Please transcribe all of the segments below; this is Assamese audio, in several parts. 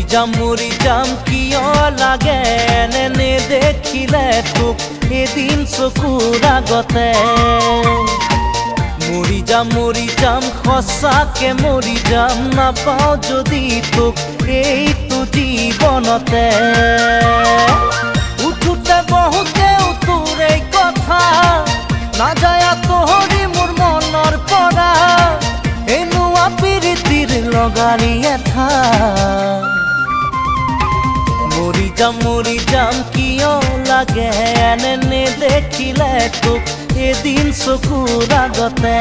মৰি যাম কিয় লাগে এনে দেখিলে তোক এদিন চকুৰ আগতে মৰি যাম সঁচাকে মৰি যাম নাপাওঁ যদি তোক এইটো জীৱনতে উঠোতে বহুতে তোৰে কথা নাযায় তোহৰি মোৰ মনৰ পৰা এনেকুৱা প্ৰীতিৰ লগাৰী এঠা মৰি যাম কিয় লাগে এনে দেখিলে তোক এদিন চকুৰ আগতে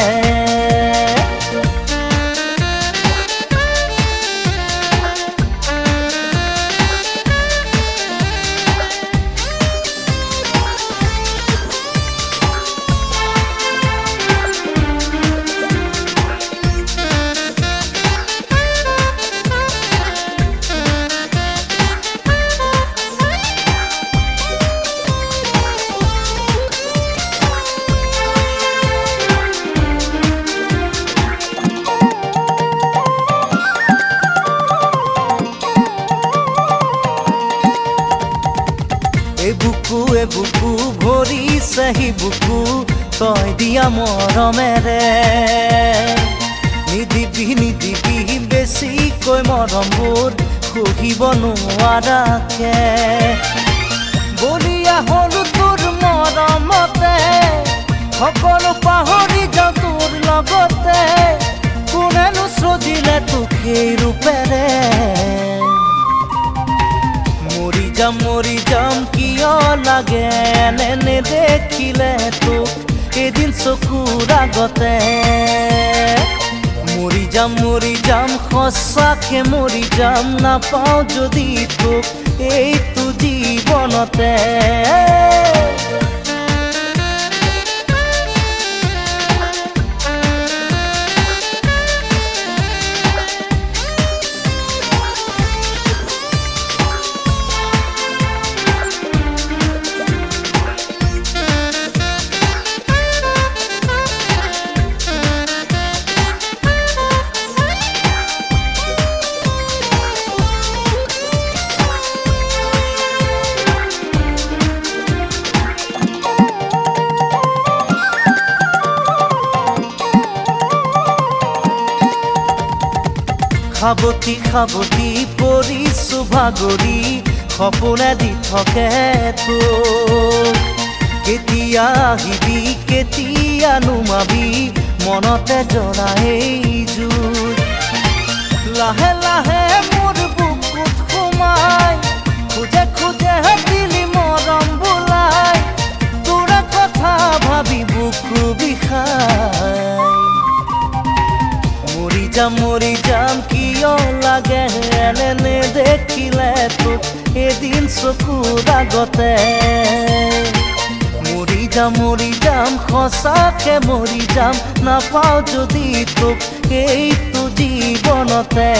বুকু ভৰিছে হি বুকু তই দিয়া মৰমেৰে নিদিবি বেছিকৈ মৰমবোৰ সহিব নোৱাৰাকে বলিয়া হলো তোৰ মৰমতে সকলো পাহৰি যাওঁ তোৰ লগতে কোনেনো সজিলে তোক সেই ৰূপেৰে মৰি যাম কিয় লাগে এনে দেখিলে তোক এদিন চকুৰ আগতে মৰি যাম সঁচাকে মৰি যাম নাপাওঁ যদি তোক এইটো জীৱনতে খাবতি পৰিছো ভাগৰি সপোনে দি থাকে তোক কেতিয়া আহিবি কেতিয়া নুমাবি মনতে জ্বলা এই জুই লাহে লাহে মোৰ বুকুত সোমাই খোজে দিলি মৰম বোলাই তোৰ কথা ভাবি বুকু বিষাই মৰি যাম কিয় লাগে এনে দেখিলে তোক এদিন চকুৰ আগতে মৰি যাম সঁচাকে মৰি যাম নাপাওঁ যদি তোক এইটো জীৱনতে